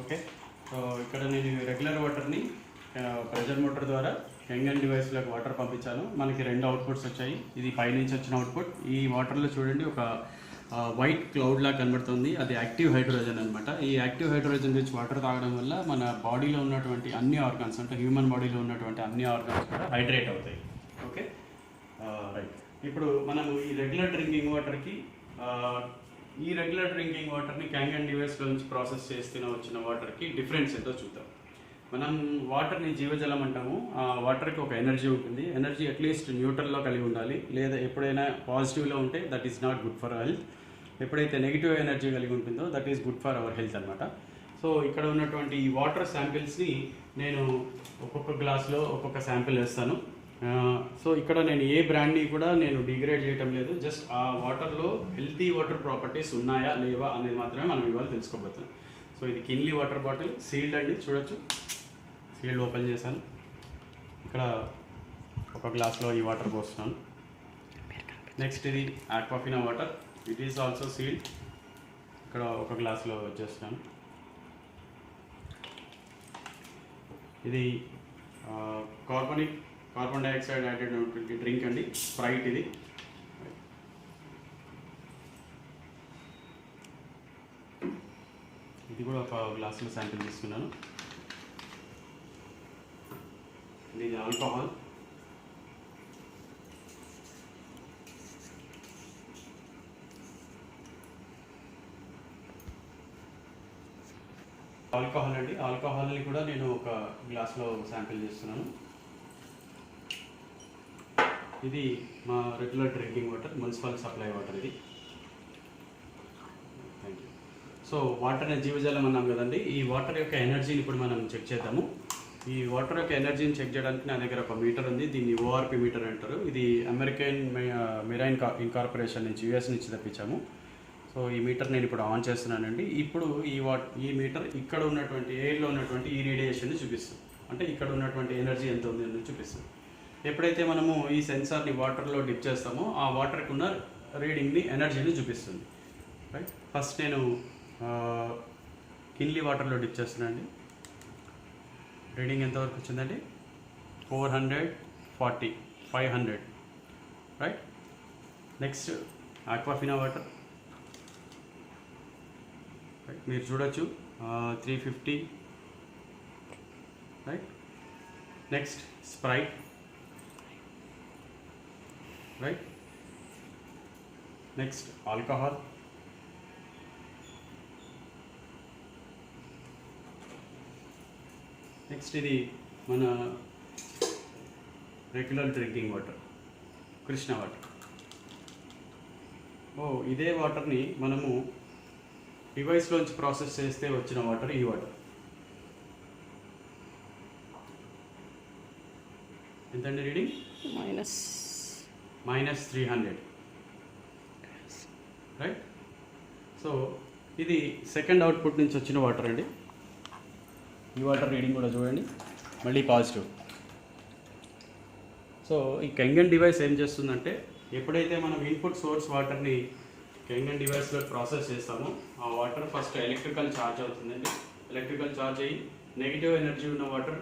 Okay. So ఇక్కడ నేను regular వాటర్ని ప్రెషర్ మోటార్ ద్వారా యంగన్ డివైస్లోకి వాటర్ పంపించాను. మనకి 2 అవుట్పుట్స్ వచ్చాయి. ఇది పైనుంచి వచ్చిన అవుట్పుట్. ఈ వాటర్లో చూడండి ఒక వైట్ క్లౌడ్ లా కనబడుతుంది. అది యాక్టివ్ హైడ్రోజన్ అనమాట. ఈ యాక్టివ్ హైడ్రోజన్ నుంచి వాటర్ తాగడం వల్ల మన బాడీలో ఉన్నటువంటి అన్ని ఆర్గాన్స్, అంటే హ్యూమన్ బాడీలో ఉన్నటువంటి అన్ని ఆర్గాన్స్ కూడా హైడ్రేట్ అవుతాయి. Okay, right. ఇప్పుడు మనము ఈ రెగ్యులర్ డ్రింకింగ్ వాటర్కి డ్రింకింగ్ వాటర్ని క్యాంగన్ డివైస్లో నుంచి ప్రాసెస్ చేస్తూనే వచ్చిన వాటర్కి డిఫరెన్స్ ఏంటో చూద్దాం. మనం వాటర్ని జీవజలం అంటాము. ఆ వాటర్కి ఒక ఎనర్జీ ఉంటుంది. ఎనర్జీ అట్లీస్ట్ న్యూట్రల్లో కలిగి ఉండాలి, లేదా ఎప్పుడైనా పాజిటివ్లో ఉంటే that is not good for health. ఎప్పుడైతే నెగిటివ్ ఎనర్జీ కలిగి ఉంటుందో that is good for our health అనమాట. సో ఇక్కడ ఉన్నటువంటి ఈ వాటర్ శాంపిల్స్ని నేను ఒక్కొక్క గ్లాస్లో ఒక్కొక్క శాంపిల్ వేస్తాను. సో ఇక్కడ నేను ఏ బ్రాండ్ని కూడా నేను డిగ్రేడ్ చేయటం లేదు. జస్ట్ ఆ వాటర్లో హెల్తీ వాటర్ ప్రాపర్టీస్ ఉన్నాయా లేవా అనేది మాత్రమే మనం ఇవాళ తెలుసుకోబోతున్నాం. సో ఇది కిన్లీ వాటర్ బాటిల్, సీల్డ్ అండి, చూడొచ్చు. సీల్డ్ ఓపెన్ చేశాను. ఇక్కడ ఒక గ్లాస్లో ఈ వాటర్ పోస్తున్నాను. నెక్స్ట్ ఇది Aquafina water, it is also sealed. ఇక్కడ ఒక గ్లాస్లో వచ్చేస్తున్నాను. ఇది కార్బన్ డైఆక్సైడ్ యాడెడ్ ఉన్నటువంటి డ్రింక్ అండి, స్ప్రైట్. ఇది కూడా ఒక గ్లాసులో శాంపిల్ తీసుకున్నాను. ఇది ఆల్కహాల్. అండి, ఆల్కహాల్ని కూడా నేను ఒక గ్లాస్లో శాంపిల్ చేస్తున్నాను. ఇది మా regular drinking water, municipal supply water ఇది. Thank you. సో వాటర్ జీవజలం అన్నాం కదండి. ఈ వాటర్ యొక్క ఎనర్జీని ఇప్పుడు మనం చెక్ చేద్దాము. ఈ వాటర్ యొక్క ఎనర్జీని చెక్ చేయడానికి నా దగ్గర ఒక మీటర్ ఉంది. దీన్ని ఓఆర్పి మీటర్ అంటారు. ఇది అమెరికన్ మెరైన్ ఇన్కార్పొరేషన్ నుంచి, యూఎస్ నుంచి తెప్పించాము. సో ఈ మీటర్ నేను ఇప్పుడు ఆన్ చేస్తున్నానండి. ఇప్పుడు ఈ మీటర్ ఇక్కడ ఉన్నటువంటి ఎయిర్లో ఉన్నటువంటి ఈ రేడియేషన్ని చూపిస్తుంది. అంటే ఇక్కడ ఉన్నటువంటి ఎనర్జీ ఎంత ఉంది అని చూపిస్తుంది. ఎప్పుడైతే మనము ఈ సెన్సార్ని వాటర్లో డిప్ చేస్తామో ఆ వాటర్కి ఉన్న రీడింగ్ని, ఎనర్జీని చూపిస్తుంది. రైట్. ఫస్ట్ నేను కిన్లీ వాటర్లో డిప్ చేస్తున్నానండి. రీడింగ్ ఎంతవరకు వచ్చిందండి? 440, 500. Right. Next Aquafina water. Right, మీరు చూడొచ్చు 350. Right. Next Sprite. Right. Next alcohol. Next ఇది మన regular drinking water, Krishna water. ఇదే వాటర్ని మనము డివైస్లోంచి ప్రాసెస్ చేస్తే వచ్చిన వాటర్ ఈ వాటర్. ఎంతండి రీడింగ్? -300. రైట్. సో ఇది సెకండ్ అవుట్పుట్ నుంచి వచ్చిన వాటర్ అండి. ఈ వాటర్ రీడింగ్ కూడా చూడండి, మళ్ళీ పాజిటివ్. సో ఈ కెంగన్ డివైస్ ఏం చేస్తుందంటే, ఎప్పుడైతే మనం ఇన్పుట్ సోర్స్ వాటర్ని కెంగన్ డివైస్లో ప్రాసెస్ చేస్తామో ఆ వాటర్ ఫస్ట్ ఎలక్ట్రికల్ ఛార్జ్ అవుతుందండి. ఎలక్ట్రికల్ ఛార్జ్ అయ్యి నెగిటివ్ ఎనర్జీ ఉన్న వాటర్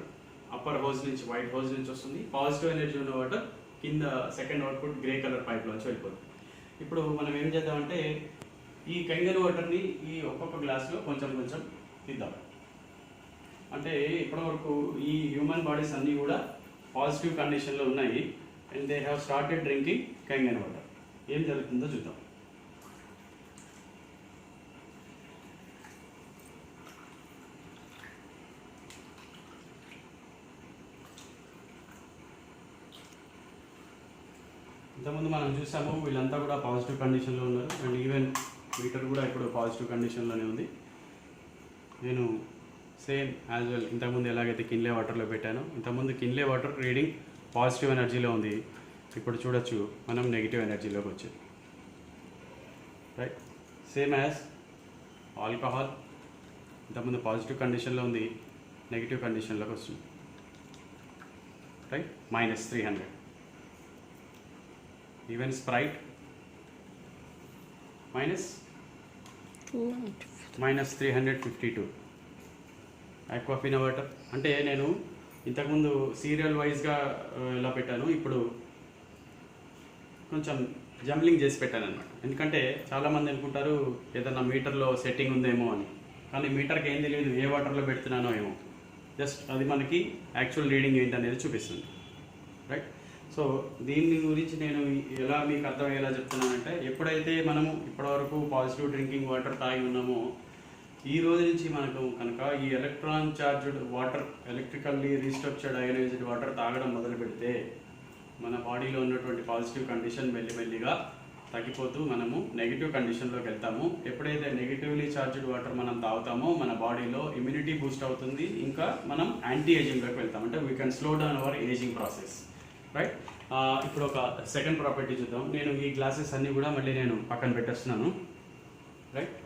అప్పర్ హోజ్ నుంచి, వైట్ హోజ్ నుంచి వస్తుంది. పాజిటివ్ ఎనర్జీ ఉన్న వాటర్ కింద సెకండ్ అవుట్పుట్ గ్రే కలర్ పైప్లోంచి వెళ్ళిపోతుంది. ఇప్పుడు మనం ఏం చేద్దామంటే ఈ కెంగన్ వాటర్ని ఈ ఒక్కొక్క గ్లాస్లో కొంచెం కొంచెం తీద్దాం. అంటే ఇప్పటివరకు ఈ హ్యూమన్ బాడీస్ అన్నీ కూడా పాజిటివ్ కండిషన్లో ఉన్నాయి. And they have started drinking కెంగన్ water. ఏం జరుగుతుందో చూద్దాం. ఇంతకుముందు మనం చూసాము, వీళ్ళంతా కూడా పాజిటివ్ కండిషన్లో ఉన్నారు. అండ్ ఈవెన్ మీటర్ కూడా ఇప్పుడు పాజిటివ్ కండిషన్లోనే ఉంది. నేను సేమ్ యాజ్ వెల్ ఇంతకుముందు ఎలాగైతే కిన్లే వాటర్లో పెట్టానో, ఇంతకుముందు కిన్లే వాటర్ రీడింగ్ పాజిటివ్ ఎనర్జీలో ఉంది. ఇప్పుడు చూడొచ్చు మనం నెగిటివ్ ఎనర్జీలోకి వచ్చింది. రైట్. సేమ్ యాజ్ ఆల్కహాల్, ఇంతకుముందు పాజిటివ్ కండిషన్లో ఉంది, నెగిటివ్ కండిషన్లోకి వస్తుంది. Right. -300. Even Sprite -352. Awkwafina water అంటే నేను ఇంతకుముందు సీరియల్ వైజ్గా ఇలా పెట్టాను, ఇప్పుడు కొంచెం జంబ్లింగ్ చేసి పెట్టాను అనమాట. ఎందుకంటే చాలామంది అనుకుంటారు ఏదన్నా మీటర్లో సెట్టింగ్ ఉందేమో అని, కానీ మీటర్కి ఏం తెలియదు ఏ వాటర్లో పెడుతున్నానో ఏమో, జస్ట్ అది మనకి యాక్చువల్ రీడింగ్ ఏంటి అనేది చూపిస్తుంది, రైట్. సో దీని గురించి నేను ఎలా మీకు అర్థమయ్యేలా చెప్తున్నానంటే, ఎప్పుడైతే మనము ఇప్పటివరకు పాజిటివ్ డ్రింకింగ్ వాటర్ తాగి ఉన్నామో, ఈ రోజు నుంచి మనకు కనుక ఈ electron charged water, electrically restructured ionised water తాగడం మొదలు పెడితే మన బాడీలో ఉన్నటువంటి పాజిటివ్ కండిషన్ మెల్లిమెల్లిగా తగ్గిపోతూ మనము నెగిటివ్ కండిషన్లోకి వెళ్తాము. ఎప్పుడైతే నెగిటివ్లీ చార్జ్డ్ వాటర్ మనం తాగుతామో మన బాడీలో ఇమ్యూనిటీ బూస్ట్ అవుతుంది, ఇంకా మనం యాంటీ ఏజింగ్లోకి వెళ్తాం. అంటే we can slow down our ageing process, right. ఇప్పుడు ఒక సెకండ్ ప్రాపర్టీ చూద్దాం. నేను ఈ గ్లాసెస్ అన్నీ కూడా మళ్ళీ నేను పక్కన పెట్టేస్తున్నాను, right.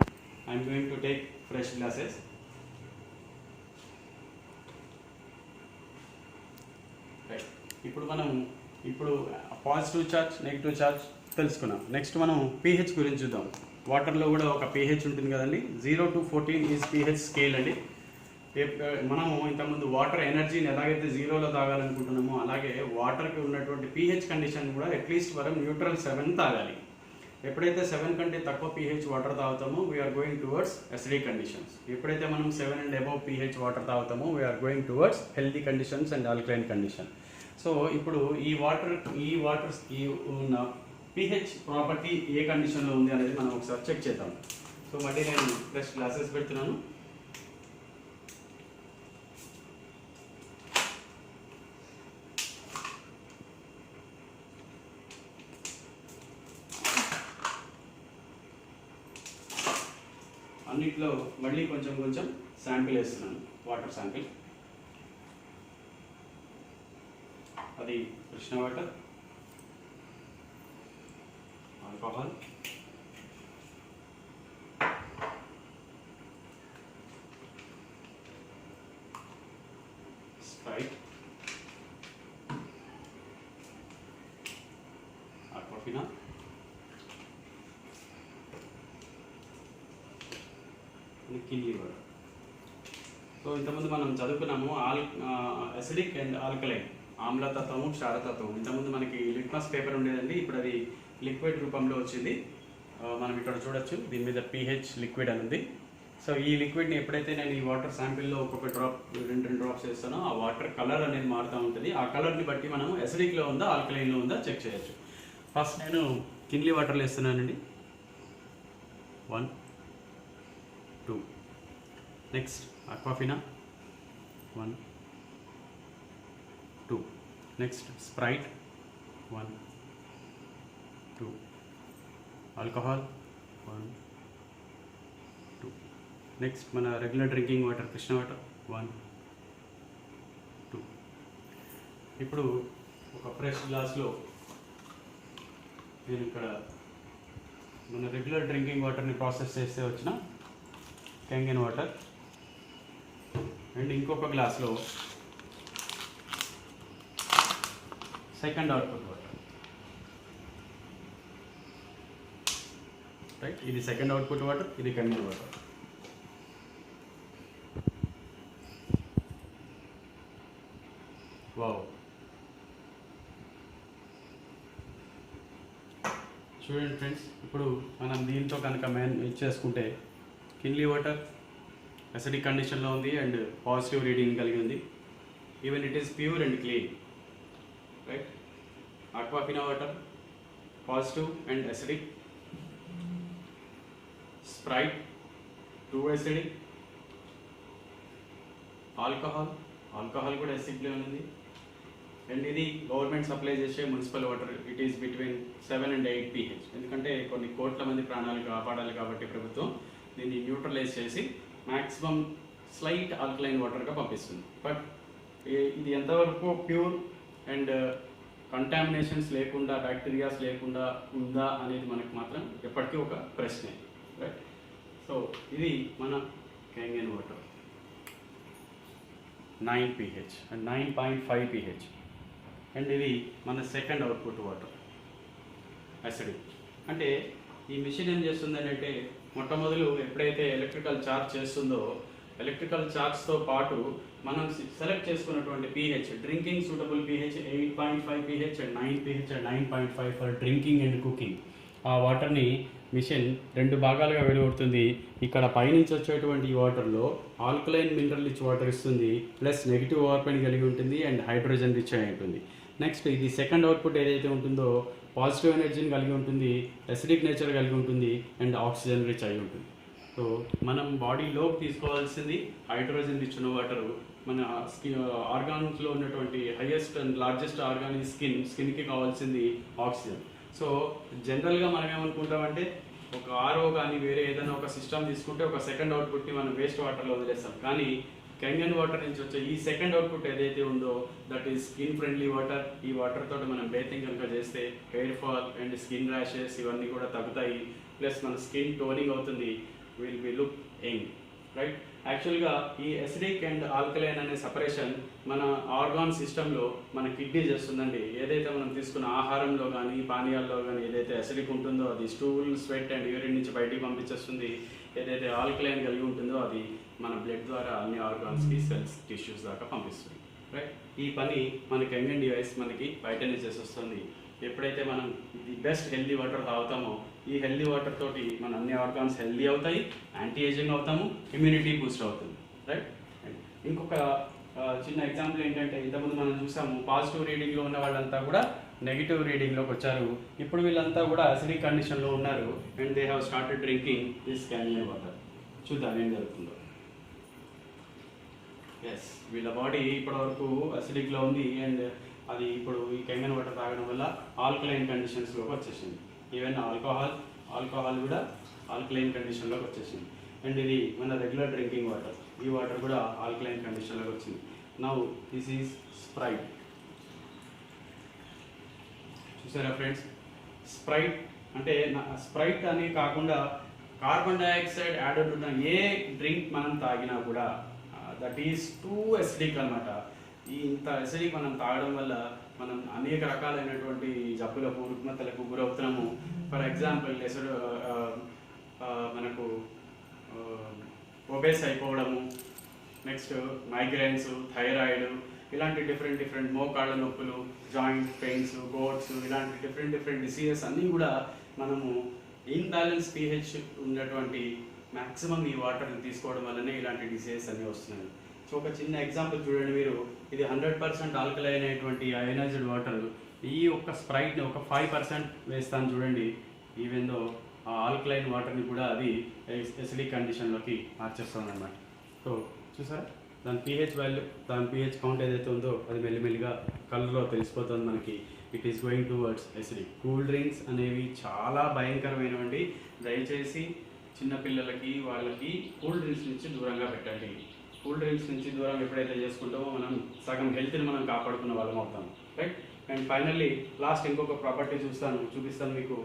I'm going to take fresh glasses. Right. ఇప్పుడు పాజిటివ్ ఛార్జ్, నెగిటివ్ ఛార్జ్ తెలుసుకున్నాం. నెక్స్ట్ మనం pH గురించి చూద్దాం. వాటర్లో కూడా ఒక pH ఉంటుంది కదండి, 0 to 14 ఈజ్ pH స్కేల్ అండి. మనము ఇంతకుముందు వాటర్ ఎనర్జీని ఎలాగైతే 0లో తాగాలనుకుంటున్నామో, అలాగే వాటర్కి ఉన్నటువంటి pH కండిషన్ కూడా అట్లీస్ట్ మనం న్యూట్రల్ 7 తాగాలి. ఎప్పుడైతే 7 కంటే తక్కువ pH వాటర్ తాగుతామో we are going towards acidic conditions. ఎప్పుడైతే మనం 7 and above pH వాటర్ తాగుతామో we are going towards healthy conditions and alkaline condition. So ఇప్పుడు ఈ ఉన్న pH ప్రాపర్టీ ఏ కండిషన్లో ఉంది అనేది మనం ఒకసారి చెక్ చేద్దాం. సో మళ్ళీ నేను ఫ్రెష్ గ్లాసెస్ పెడుతున్నాను. అన్నిట్లో మళ్ళీ కొంచెం కొంచెం శాంపిల్ వేస్తున్నాను, వాటర్ శాంపిల్. అది Krishna water, alcohol, Sprite, Aquafina, Kinley water. So ఇంతకుముందు మనం చదువుకున్నాము అసిడిక్ అండ్ ఆల్కలైన్, ఆమ్లతత్వము, క్షారతత్వము. ఇంతకుముందు మనకి లిట్మస్ పేపర్ ఉండేదండి, ఇప్పుడు అది లిక్విడ్ రూపంలో వచ్చింది. మనం ఇక్కడ చూడొచ్చు, దీని మీద pH లిక్విడ్ అని ఉంది. సో ఈ లిక్విడ్ని ఎప్పుడైతే నేను ఈ వాటర్ శాంపిల్లో ఒక్కొక్క డ్రాప్, 2 డ్రాప్స్ వేస్తానో ఆ వాటర్ కలర్ అనేది మారుతూ ఉంటుంది. ఆ కలర్ని బట్టి మనం అసిడిక్లో ఉందా ఆల్కలైన్లో ఉందా చెక్ చేయొచ్చు. ఫస్ట్ నేను కిన్లీ వాటర్లో వేస్తున్నానండి, 1 2. Next Aquafina, 1 2. Next Sprite, 1 2. Alcohol, 1 2. Next మన regular drinking water, Krishna water, 1 2. ఇప్పుడు ఒక ఫ్రెష్ గ్లాస్లో నేను ఇక్కడ మన రెగ్యులర్ డ్రింకింగ్ వాటర్ని ప్రాసెస్ చేస్తే వచ్చిన క్యాంగన్ వాటర్, అండ్ ఇంకొక గ్లాస్లో సెకండ్ అవుట్పుట్ వాటర్, రైట్. ఇది సెకండ్ అవుట్పుట్ వాటర్, ఇది క్యాంగన్ వాటర్. వావ్, చూడండి ఫ్రెండ్స్, ఇప్పుడు మనం దీంతో కనుక చేసుకుంటే కిన్లీ వాటర్ అసిడిక్ కండిషన్లో ఉంది అండ్ పాజిటివ్ రీడింగ్ కలిగి ఉంది. Even it is pure and clean, right. Aquafina water positive and acidic, Sprite too acidic, alcohol కూడా అసిడ్లో ఉంది. అండ్ ఇది గవర్నమెంట్ సప్లై చేసే municipal water, it is between 7 and 8 pH. ఎందుకంటే కొన్ని కోట్ల మంది ప్రాణాలు కాపాడాలి కాబట్టి ప్రభుత్వం దీన్ని న్యూట్రలైజ్ చేసి మ్యాక్సిమం స్లైట్ ఆల్కలైన్ వాటర్గా పంపిస్తుంది. బట్ ఇది ఎంతవరకు ప్యూర్ అండ్ కంటామినేషన్స్ లేకుండా, బ్యాక్టీరియాస్ లేకుండా ఉందా అనేది మనకు మాత్రం ఎప్పటికీ ఒక ప్రశ్నే, రైట్. సో ఇది మన Kangen water, 9 pH and 9.5 pH. And ఇది మన సెకండ్ అవుట్పుట్ వాటర్, అసిడిక్. అంటే ఈ మిషన్ ఏం చేస్తుంది అంటే, మొట్టమొదలు ఎప్పుడైతే ఎలక్ట్రికల్ ఛార్జ్ చేస్తుందో ఎలక్ట్రికల్ చార్జ్తో పాటు మనం సెలెక్ట్ చేసుకున్నటువంటి pH, drinking suitable pH 8.5 pH and 9 pH and 9.5 for drinking and cooking. ఆ వాటర్ని మిషన్ 2 భాగాలుగా విడగొడుతుంది. ఇక్కడ పైనుంచి వచ్చేటువంటి వాటర్లో ఆల్కలైన్ మినరల్ రిచ్ వాటర్ ఇస్తుంది, ప్లస్ నెగిటివ్ ఓవర్పెన్ కలిగి ఉంటుంది అండ్ హైడ్రోజన్ రిచ్ అయి ఉంటుంది. నెక్స్ట్ ఇది సెకండ్ అవుట్పుట్ ఏదైతే ఉంటుందో పాజిటివ్ ఎనర్జీని కలిగి ఉంటుంది, అసిడిక్ నేచర్ కలిగి ఉంటుంది అండ్ ఆక్సిజన్ రిచ్ అయి ఉంటుంది. సో మనం బాడీలోకి తీసుకోవాల్సింది హైడ్రోజన్ రిచ్ ఉన్న వాటరు. మన ఆర్గాన్స్లో ఉన్నటువంటి హైయెస్ట్ అండ్ లార్జెస్ట్ ఆర్గాన్ ఈ స్కిన్కి కావాల్సింది ఆక్సిజన్. సో జనరల్గా మనం ఏమనుకుంటామంటే ఒక ఆర్ఓ కానీ వేరే ఏదైనా ఒక సిస్టమ్ తీసుకుంటే ఒక సెకండ్ అవుట్పుట్ని మనం వేస్ట్ వాటర్లో వదిలేస్తాం. కానీ కెంగన్ వాటర్ నుంచి వచ్చే ఈ సెకండ్ అవుట్పుట్ ఏదైతే ఉందో that is skin friendly water. ఈ వాటర్ తోటి మనం బేతింగ్ కనుక చేస్తే hair fall and skin rashes ఇవన్నీ కూడా తగ్గుతాయి. ప్లస్ మన స్కిన్ టోనింగ్ అవుతుంది, will be look young, right. యాక్చువల్గా ఈ అసిడిక్ అండ్ ఆల్కలైన్ అనే సపరేషన్ మన ఆర్గాన్ సిస్టంలో మన కిడ్నీ చేస్తుందండి. ఏదైతే మనం తీసుకున్న ఆహారంలో కానీ పానీయాల్లో కానీ ఏదైతే అసిడిక్ ఉంటుందో అది స్టూల్, స్వెట్ అండ్ యూరిన్ నుంచి బయటికి పంపించేస్తుంది. ఏదైతే ఆల్కలైన్ కలిగి ఉంటుందో అది మన బ్లడ్ ద్వారా అన్ని ఆర్గాన్స్కి, సెల్స్, టిష్యూస్ దాకా పంపిస్తుంది, రైట్. ఈ పని మన కెంగన్ డివైస్ మనకి బయటనే చేసేస్తుంది. ఎప్పుడైతే మనం ది బెస్ట్ హెల్దీ వాటర్ తాగుతామో ఈ హెల్దీ వాటర్ తోటి మన అన్ని ఆర్గాన్స్ హెల్దీ అవుతాయి, యాంటీ ఏజింగ్ అవుతాము, ఇమ్యూనిటీ బూస్ట్ అవుతుంది, రైట్. ఇంకొక చిన్న ఎగ్జాంపుల్ ఏంటంటే ఇంతకుముందు మనం చూసాము పాజిటివ్ రీడింగ్లో ఉన్న వాళ్ళంతా కూడా నెగిటివ్ రీడింగ్లోకి వచ్చారు. ఇప్పుడు వీళ్ళంతా కూడా అసిడిక్ కండిషన్లో ఉన్నారు and they have started drinking this Kangen water. చూద్దాం ఏం జరుగుతుందో. ఎస్, వీళ్ళ బాడీ ఇప్పటివరకు అసిడిక్లో ఉంది అండ్ అది ఇప్పుడు ఈ కెంగన్ వాటర్ తాగడం వల్ల ఆల్కలైన్ కండిషన్స్లోకి వచ్చేసింది. ఈవెన్ ఆల్కహాల్ కూడా ఆల్కలైన్ కండిషన్లోకి వచ్చేసింది. అండ్ ఇది మన రెగ్యులర్ డ్రింకింగ్ వాటర్, ఈ వాటర్ కూడా ఆల్కలైన్ కండిషన్లోకి వచ్చింది. Now this is Sprite. చూసారా ఫ్రెండ్స్, స్ప్రైట్ అంటే స్ప్రైట్ అని కాకుండా కార్బన్ డైఆక్సైడ్ యాడెడ్ ఉన్న ఏ డ్రింక్ మనం తాగినా కూడా దట్ ఈస్ టూ అసిడిక్ అనమాట. ఈ ఇంత అసిడిక్ మనం తాగడం వల్ల మనం అనేక రకాలైనటువంటి జబ్బులకు, రుగ్మతలకు గురవుతున్నాము. ఫర్ ఎగ్జాంపుల్ మనకు ఒబేస్ అయిపోవడము, నెక్స్ట్ మైగ్రైన్స్, థైరాయిడ్, ఇలాంటి డిఫరెంట్ మోకాళ్ళ నొప్పులు, జాయింట్ పెయిన్స్, గోట్స్, ఇలాంటి డిఫరెంట్ డిసీజెస్ అన్నీ కూడా మనము ఇన్బ్యాలెన్స్ pH ఉన్నటువంటి మ్యాక్సిమం ఈ వాటర్ని తీసుకోవడం వల్లనే ఇలాంటి డిసీజెస్ అన్నీ వస్తున్నాయి. సో ఒక చిన్న ఎగ్జాంపుల్ చూడండి మీరు, ఇది 100% ఆల్కలైన్ అయినటువంటి అయనైజ్డ్ వాటర్. ఈ ఒక్క స్ప్రైట్ని ఒక 5% వేస్తాను చూడండి, ఈవెన్ దో ఆ ఆల్కలైన్ వాటర్ని కూడా అది ఎసిడిక్ కండిషన్లోకి మార్చేస్తుంది అన్నమాట. సో చూసారా దాని pH వాల్యూ, దాని pH కౌంట్ ఏదైతే ఉందో అది మెల్లిమెల్లిగా కలర్లో తెలిసిపోతుంది మనకి. It is going towards acidic. Cool drinks అనేవి చాలా భయంకరమైనవండి. దయచేసి చిన్నపిల్లలకి వాళ్ళకి కూల్ డ్రింక్స్ నుంచి దూరంగా పెట్టండి. కూల్ డ్రింక్స్ నుంచి దూరం ఎప్పుడైతే చేసుకుంటామో మనం సగం హెల్త్ని మనం కాపాడుకున్న వాళ్ళం అవుతాం, రైట్. అండ్ ఫైనల్లీ లాస్ట్ ఇంకొక ప్రాపర్టీ చూపిస్తాను మీకు.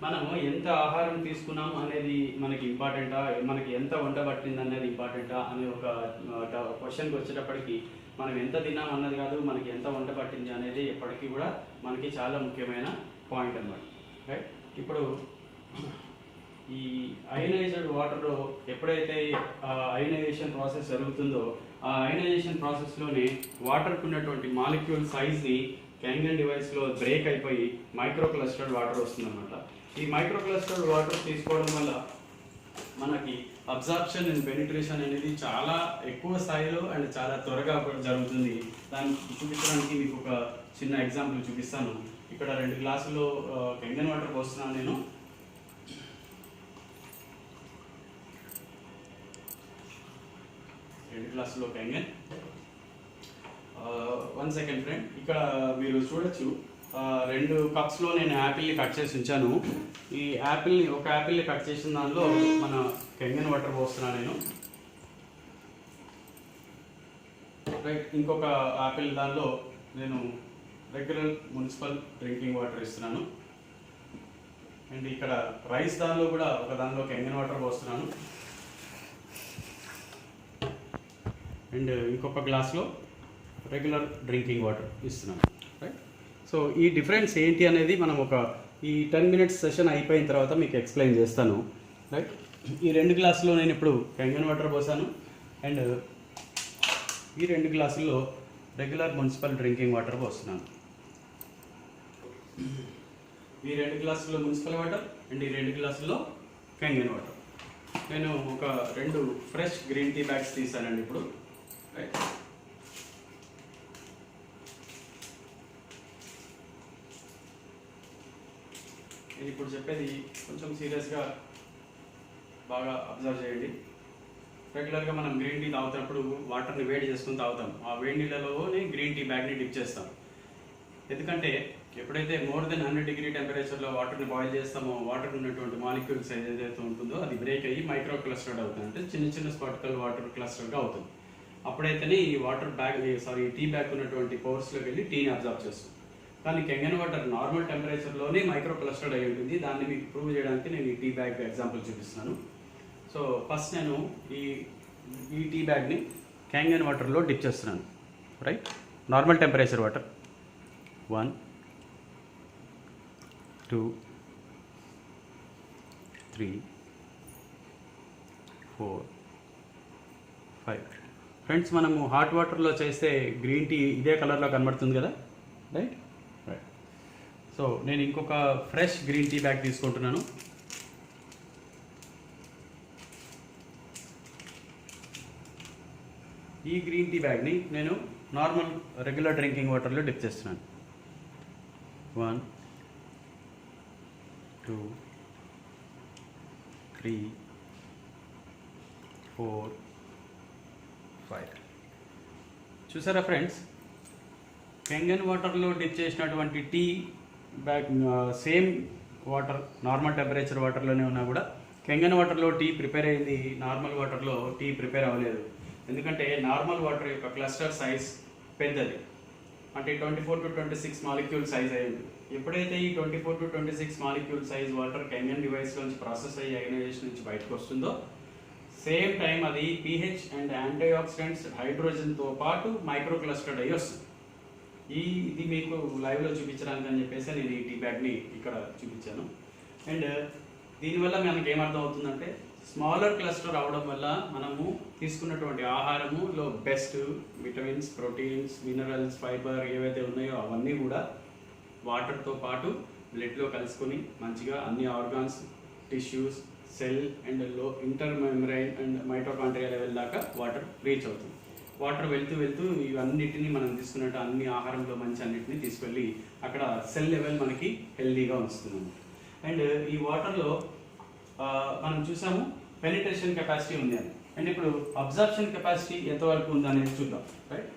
మనము ఎంత ఆహారం తీసుకున్నాం అనేది మనకి ఇంపార్టెంటా, మనకి ఎంత వంట పట్టింది అనేది ఇంపార్టెంటా అనే ఒక క్వశ్చన్కి వచ్చేటప్పటికి మనం ఎంత తిన్నాం అన్నది కాదు, మనకి ఎంత వంట పట్టింది అనేది ఎప్పటికీ కూడా మనకి చాలా ముఖ్యమైన పాయింట్ అన్నమాట, రైట్. ఇప్పుడు ఈ అయనైజ్డ్ వాటర్లో ఎప్పుడైతే అయనైజేషన్ ప్రాసెస్ జరుగుతుందో ఆ అయనైజేషన్ ప్రాసెస్లోనే వాటర్కి ఉన్నటువంటి మాలిక్యూల్ సైజ్ని కెంగన్ డివైస్లో బ్రేక్ అయిపోయి మైక్రో క్లస్టర్డ్ వాటర్ వస్తుందన్నమాట. ఈ మైక్రో క్లస్టర్డ్ వాటర్ తీసుకోవడం వల్ల మనకి అబ్జార్ప్షన్ అండ్ పెనిట్రేషన్ అనేది చాలా ఎక్కువ స్థాయిలో అండ్ చాలా త్వరగా జరుగుతుంది. దాన్ని చూపించడానికి మీకు ఒక చిన్న ఎగ్జాంపుల్ చూపిస్తాను. ఇక్కడ 2 గ్లాసుల్లో కెంగన్ వాటర్ పోస్తున్నాను నేను. గ్లాసులో కెంగన్. 1 సెకండ్ ఫ్రెండ్, ఇక్కడ మీరు చూడొచ్చు 2 కప్స్లో నేను యాపిల్ని కట్ చేసి ఉంచాను. ఈ ఒక యాపిల్ని కట్ చేసిన దానిలో మన కెంగన్ వాటర్ పోస్తున్నాను నేను, రైట్. ఇంకొక యాపిల్ దానిలో నేను రెగ్యులర్ మున్సిపల్ డ్రింకింగ్ వాటర్ ఇస్తున్నాను. అండ్ ఇక్కడ రైస్ దానిలో కూడా ఒక దానిలో కెంగన్ వాటర్ పోస్తున్నాను. అండ్ ఇంకొక గ్లాస్లో రెగ్యులర్ డ్రింకింగ్ వాటర్ ఇస్తున్నాను, రైట్. సో ఈ డిఫరెన్స్ ఏంటి అనేది మనం ఈ 10 మినిట్స్ సెషన్ అయిపోయిన తర్వాత మీకు ఎక్స్ప్లెయిన్ చేస్తాను, రైట్. ఈ 2 గ్లాసులో నేను ఇప్పుడు కెంగన్ వాటర్ పోసాను. అండ్ ఈ 2 గ్లాసుల్లో రెగ్యులర్ మున్సిపల్ డ్రింకింగ్ వాటర్ పోస్తున్నాను. ఈ 2 గ్లాసుల్లో మున్సిపల్ వాటర్ అండ్ ఈ 2 గ్లాసుల్లో కంగన్ వాటర్. నేను ఒక 2 ఫ్రెష్ గ్రీన్ టీ బ్యాగ్స్ తీసానండి ఇప్పుడు. రైట్, నేను ఇప్పుడు చెప్పేది కొంచెం సీరియస్గా బాగా అబ్జర్వ్ చేయండి. రెగ్యులర్గా మనం గ్రీన్ టీ తాగుతున్నప్పుడు వాటర్ని వేడి చేసుకుని తాగుతాం. ఆ వేడి నీళ్ళలోనే గ్రీన్ టీ బ్యాగ్ని డిప్ చేస్తాం. ఎందుకంటే ఎప్పుడైతే మోర్ దెన్ 100 డిగ్రీ టెంపరేచర్లో వాటర్ని బాయిల్ చేస్తామో వాటర్ ఉన్నటువంటి మాలిక్యూల్స్ ఏదైతే ఉంటుందో అది బ్రేక్ అయ్యి మైక్రో క్లస్టర్డ్ అవుతుంది, అంటే చిన్న చిన్న స్పాటికల్ వాటర్ క్లస్టర్గా అవుతుంది. అప్పుడైతేనే ఈ వాటర్ బ్యాగ్ టీ బ్యాగ్ ఉన్నటువంటి పోర్స్లోకి వెళ్ళి టీని అబ్జర్వ్ చేస్తుంది. కానీ కెంగన్ వాటర్ నార్మల్ టెంపరేచర్లోనే మైక్రో క్లస్టర్డ్ అయి ఉంటుంది. దాన్ని మీకు ప్రూవ్ చేయడానికి నేను ఈ టీ బ్యాగ్ ఎగ్జాంపుల్ చూపిస్తున్నాను. సో ఫస్ట్ నేను ఈ టీ బ్యాగ్ని క్యాంగన్ వాటర్లో డిప్ చేస్తున్నాను. Right, normal temperature water 1 2 3 4 5. Friends, మనము హాట్ వాటర్లో చేస్తే గ్రీన్ టీ ఇదే కలర్లో కనబడుతుంది కదా. Right right. సో నేను ఇంకొక ఫ్రెష్ గ్రీన్ టీ బ్యాగ్ తీసుకుంటున్నాను. ఈ గ్రీన్ టీ బ్యాగ్ని నేను నార్మల్ రెగ్యులర్ డ్రింకింగ్ వాటర్లో డిప్ చేస్తున్నాను. 1 2 3 4 5. చూసారా ఫ్రెండ్స్, కెంగన్ వాటర్లో డిప్ చేసినటువంటి tea bag same water normal temperature వాటర్లోనే ఉన్నా కూడా కెంగన్ వాటర్లో టీ ప్రిపేర్ అయింది, నార్మల్ వాటర్లో టీ ప్రిపేర్ అవ్వలేదు. ఎందుకంటే నార్మల్ వాటర్ యొక్క క్లస్టర్ సైజ్ పెద్దది, అంటే 24 to 26 మాలిక్యూల్ సైజ్ అయ్యింది. ఎప్పుడైతే ఈ 24 to 26 molecule size water Kangen డివైస్లోంచి ప్రాసెస్ అయ్యి అయనైజేషన్ నుంచి బయటకు వస్తుందో సేమ్ టైం అది pH అండ్ యాంటీ ఆక్సిడెంట్స్ హైడ్రోజన్తో పాటు మైక్రో క్లస్టర్డ్ అయ్యి వస్తుంది. ఇది మీకు లైవ్లో చూపించడానికి అని చెప్పేసి నేను ఈ టీ బ్యాగ్ని ఇక్కడ చూపించాను. అండ్ దీనివల్ల మనకి ఏమర్థం అవుతుందంటే స్మాలర్ క్లస్టర్ అవడం వల్ల మనము తీసుకున్నటువంటి ఆహారములో best vitamins, proteins, minerals, fibre ఏవైతే ఉన్నాయో అవన్నీ కూడా వాటర్తో పాటు బ్లడ్లో కలుసుకొని మంచిగా అన్ని organs, tissues, cell and intermembrane and mitochondria level దాకా వాటర్ రీచ్ అవుతుంది. వాటర్ వెళ్తూ ఇవన్నిటిని మనం తీసుకున్నట్టు అన్ని ఆహారంలో మంచి అన్నిటిని తీసుకెళ్ళి అక్కడ సెల్ లెవెల్ మనకి హెల్దీగా ఉంచుతున్నాము. అండ్ ఈ వాటర్లో మనం చూసాము పెనిట్రేషన్ కెపాసిటీ ఉంది అని. అండ్ ఇప్పుడు అబ్జర్ప్షన్ కెపాసిటీ ఎంతవరకు ఉంది అనేది చూద్దాం. రైట్,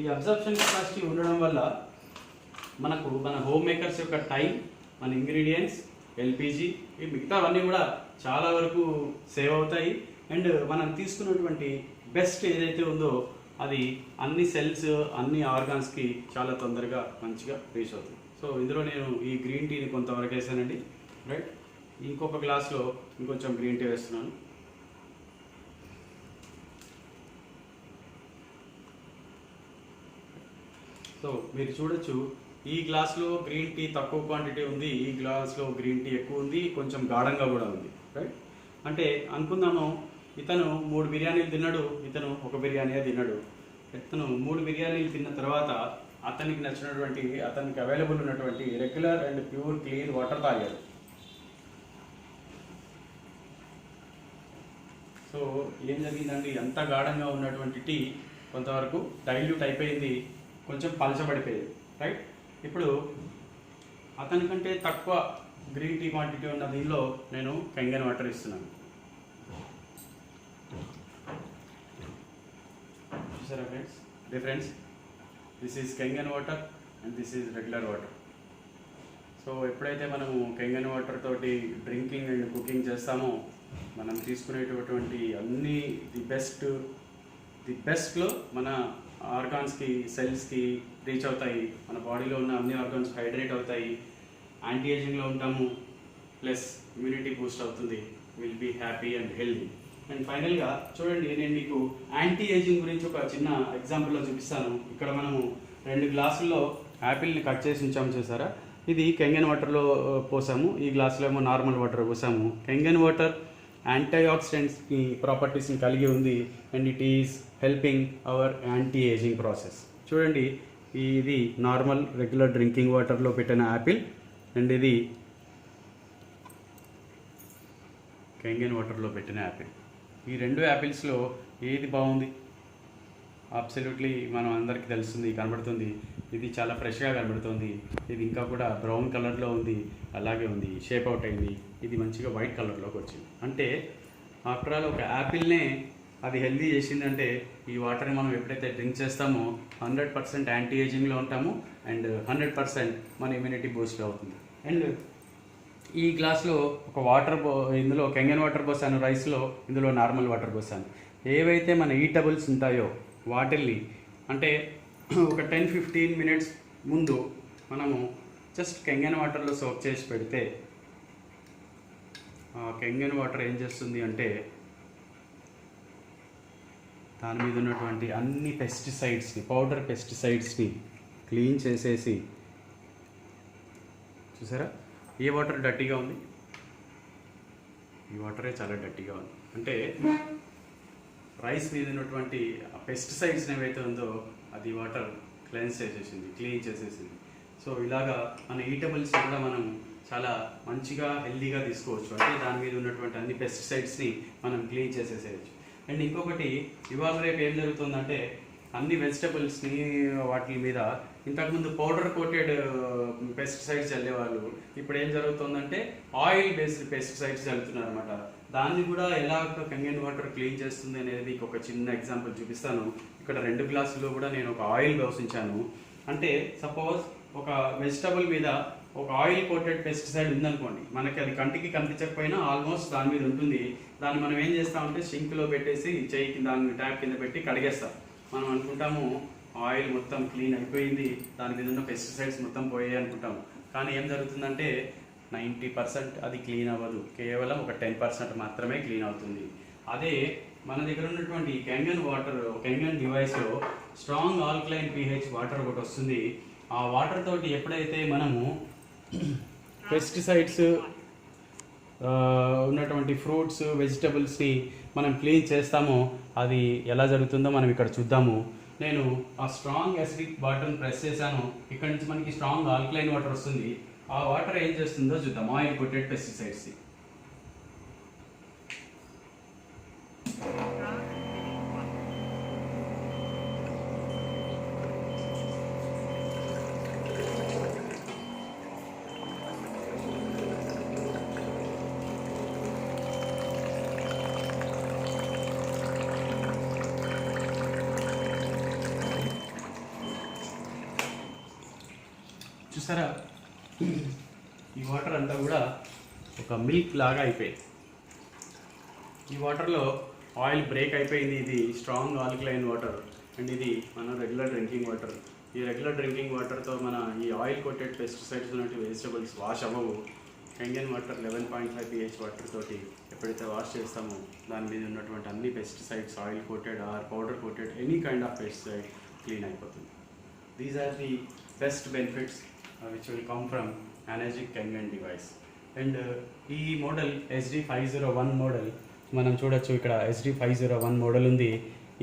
ఈ అబ్జర్ప్షన్ కెపాసిటీ ఉండడం వల్ల మనకు మన హోమ్ మేకర్స్ యొక్క టైం, మన ఇంగ్రీడియంట్స్, ఎల్పిజి, ఈ మిగతావన్నీ కూడా చాలా వరకు సేవ్ అవుతాయి. అండ్ మనం తీసుకున్నటువంటి బెస్ట్ ఏదైతే ఉందో అది అన్ని సెల్స్, అన్ని ఆర్గాన్స్కి చాలా తొందరగా మంచిగా రీచ్ అవుతుంది. సో ఇందులో నేను ఈ గ్రీన్ టీని కొంతవరకు వేసానండి. రైట్, ఇంకొక గ్లాస్లో ఇంకొంచెం గ్రీన్ టీ వేస్తున్నాను. సో మీరు చూడొచ్చు, ఈ గ్లాస్లో గ్రీన్ టీ తక్కువ క్వాంటిటీ ఉంది, ఈ గ్లాస్లో గ్రీన్ టీ ఎక్కువ ఉంది, కొంచెం గాఢంగా కూడా ఉంది. రైట్, అంటే అనుకుందాము ఇతను 3 బిర్యానీలు తిన్నాడు, ఇతను 1 బిర్యానీ తిన్నాడు. ఇతను 3 బిర్యానీలు తిన్న తర్వాత అతనికి నచ్చినటువంటి, అతనికి అవైలబుల్ ఉన్నటువంటి regular and pure clean water తాగాడు. సో ఏం జరిగిందండి, అంత గాఢంగా ఉన్నటువంటి టీ కొంతవరకు డైల్యూట్ అయిపోయింది, కొంచెం పలచబడిపోయింది. రైట్, ఇప్పుడు అతనికంటే తక్కువ గ్రీన్ టీ క్వాంటిటీ ఉన్న దీనిలో నేను కెంగన్ వాటర్ ఇస్తున్నాను. చూసారా friends difference? This is కెంగన్ water and this is regular water. So ఎప్పుడైతే మనము కెంగన్ వాటర్ తోటి డ్రింకింగ్ అండ్ కుకింగ్ చేస్తామో మనం తీసుకునేటటువంటి అన్ని ది బెస్ట్లో మన ఆర్గాన్స్కి, సెల్స్కి రీచ్ అవుతాయి. మన బాడీలో ఉన్న అన్ని ఆర్గాన్స్ హైడ్రేట్ అవుతాయి, యాంటీ ఏజింగ్లో ఉంటాము, ప్లస్ ఇమ్యూనిటీ బూస్ట్ అవుతుంది, will be happy and healthy. And ఫైనల్గా చూడండి, నేను మీకు యాంటీ ఏజింగ్ గురించి ఒక చిన్న ఎగ్జాంపుల్లో చూపిస్తాను. ఇక్కడ మనము 2 గ్లాసుల్లో యాపిల్ని కట్ చేసి ఉంచాము చూసారా, ఇది కెంగన్ వాటర్లో పోసాము, ఈ గ్లాసులో ఏమో నార్మల్ వాటర్ పోసాము. కెంగన్ వాటర్ యాంటీ ఆక్సిడెంట్స్ ప్రాపర్టీస్ని కలిగి ఉంది and it is helping our anti ageing process. చూడండి, ఇది నార్మల్ రెగ్యులర్ డ్రింకింగ్ వాటర్లో పెట్టిన యాపిల్ అండ్ ఇది కెంగన్ వాటర్లో పెట్టిన యాపిల్. ఈ రెండు యాపిల్స్లో ఏది బాగుంది? అబ్సల్యూట్లీ మనం అందరికీ తెలుస్తుంది, కనబడుతుంది. ఇది చాలా ఫ్రెష్గా కనబడుతుంది. ఇది ఇంకా కూడా బ్రౌన్ కలర్లో ఉంది, అలాగే ఉంది, షేప్ అవుట్ అయింది. ఇది మంచిగా వైట్ కలర్లోకి వచ్చింది. అంటే ఆఫ్టర్ ఆల్ ఒక యాపిల్నే అది హెల్దీ చేసిందంటే ఈ వాటర్ని మనం ఎప్పుడైతే డ్రింక్ చేస్తామో 100% యాంటీ ఏజింగ్లో ఉంటాము అండ్ 100% మన ఇమ్యూనిటీ బూస్ట్ అవుతుంది. అండ్ ఈ గ్లాస్లో ఒక ఇందులో కెంగన్ వాటర్ పోసాను, రైస్లో ఇందులో నార్మల్ వాటర్ పోసాను. ఏవైతే మన ఈటబుల్స్ ఉంటాయో వాటిల్ని అంటే ఒక 10-15 మినిట్స్ ముందు మనము జస్ట్ కెంగన్ వాటర్లో సోక్ చేసి పెడితే ఆ కెంగన్ వాటర్ ఏం చేస్తుంది అంటే దాని మీద ఉన్నటువంటి అన్ని పెస్టిసైడ్స్ని, పౌడర్ పెస్టిసైడ్స్ని క్లీన్ చేసేసి, చూసారా ఏ వాటర్ డర్టీగా ఉంది? ఈ వాటరే చాలా డర్టీగా ఉంది. అంటే రైస్ మీద ఉన్నటువంటి పెస్టిసైడ్స్ ఏవైతే ఉందో అది వాటర్ క్లెన్స్ చేసేసింది, క్లీన్ చేసేసింది. సో ఇలాగా మన ఈటబుల్స్ కూడా మనం చాలా మంచిగా హెల్దీగా తీసుకోవచ్చు. అంటే దాని మీద ఉన్నటువంటి అన్ని పెస్టిసైడ్స్ని మనం క్లీన్ చేసేసేయచ్చు. అండ్ ఇంకొకటి, ఇవాళ రేపు ఏం జరుగుతుందంటే అన్ని వెజిటబుల్స్ని వాటి మీద ఇంతకుముందు పౌడర్ కోటెడ్ పెస్టిసైడ్స్ చల్లేవాళ్ళు, ఇప్పుడు ఏం జరుగుతుందంటే ఆయిల్ బేస్డ్ పెస్టిసైడ్స్ చల్లుతున్నారు అనమాట. దాన్ని కూడా ఎలా కెంగన్ వాటర్ క్లీన్ చేస్తుంది అనేది ఒక చిన్న ఎగ్జాంపుల్ చూపిస్తాను. ఇక్కడ 2 గ్లాసుల్లో కూడా నేను ఒక ఆయిల్ పోసించాను. అంటే సపోజ్ ఒక వెజిటబుల్ మీద ఒక ఆయిల్ కోటెడ్ పెస్టిసైడ్ ఉందనుకోండి, మనకి అది కంటికి కనిపించకపోయినా ఆల్మోస్ట్ దాని మీద ఉంటుంది. దాన్ని మనం ఏం చేస్తామంటే సింక్లో పెట్టేసి చెయ్యి దాన్ని ట్యాప్ కింద పెట్టి కడిగేస్తాం. మనం అనుకుంటాము ఆయిల్ మొత్తం క్లీన్ అయిపోయింది, దాని మీద ఉన్న పెస్టిసైడ్స్ మొత్తం పోయాయి అనుకుంటాము. కానీ ఏం జరుగుతుందంటే 90% అది క్లీన్ అవ్వదు, కేవలం ఒక 10% మాత్రమే క్లీన్ అవుతుంది. అదే మన దగ్గర ఉన్నటువంటి కెంగన్ డివైస్లో స్ట్రాంగ్ ఆల్కలైన్ pH వాటర్ ఒకటి వస్తుంది. ఆ వాటర్ తోటి ఎప్పుడైతే మనము పెస్టిసైడ్స్ ఉన్నటువంటి ఫ్రూట్స్, వెజిటబుల్స్ని మనం క్లీన్ చేస్తామో అది ఎలా జరుగుతుందో మనం ఇక్కడ చూద్దాము. నేను ఆ స్ట్రాంగ్ యాసిడిక్ బాటన్ ప్రెస్ చేశాను. ఇక్కడ నుంచి మనకి స్ట్రాంగ్ ఆల్కలైన్ వాటర్ వస్తుంది. ఆ వాటర్ ఏం చేస్తుందో చూద్దాం. ఆయిల్ కోటెడ్ పెస్టిసైడ్స్ చూసారా, ఈ వాటర్ అంతా కూడా ఒక మిల్క్ లాగా అయిపోయింది. ఈ వాటర్లో ఆయిల్ బ్రేక్ అయిపోయింది. ఇది స్ట్రాంగ్ ఆల్కలైన్ వాటర్ అండ్ ఇది మన రెగ్యులర్ డ్రింకింగ్ వాటర్. ఈ రెగ్యులర్ డ్రింకింగ్ వాటర్తో మన ఈ ఆయిల్ కోటెడ్ పెస్టిసైడ్స్ ఉన్నట్టు వెజిటబుల్స్ వాష్ అవ్వవు. కెంగన్ వాటర్ 11.5 pH వాటర్ తోటి ఎప్పుడైతే వాష్ చేస్తామో దాని మీద ఉన్నటువంటి అన్ని pesticides, oil coated or powder coated any kind of pesticide clean అయిపోతుంది. These are the best benefits which will come from Energic Kengen device. అండ్ ఈ మోడల్ SD501 మోడల్ మనం చూడొచ్చు. ఇక్కడ SD501 మోడల్ ఉంది.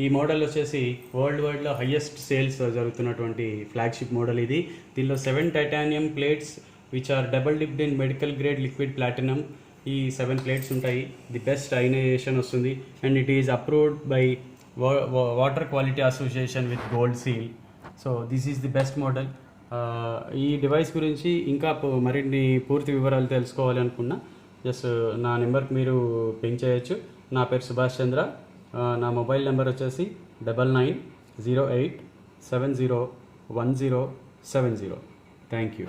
ఈ మోడల్ వచ్చేసి వరల్డ్ వైడ్లో హయ్యెస్ట్ సేల్స్ జరుగుతున్నటువంటి ఫ్లాగ్షిప్ మోడల్ ఇది. దీనిలో 7 titanium plates which are double dipped in medical grade liquid platinum. ఈ 7 ప్లేట్స్ ఉంటాయి. ది బెస్ట్ అయనైజేషన్ వస్తుంది and it is approved by water quality association with gold seal. So this is the best model. ఈ device గురించి ఇంకా మరిన్ని పూర్తి వివరాలు తెలుసుకోవాలి అనుకున్నా జస్ట్ నా నెంబర్కి మీరు పింక్ చేయొచ్చు. నా పేరు సుభాష్ చంద్ర. నా మొబైల్ నెంబర్ వచ్చేసి 9908701070. Thank you.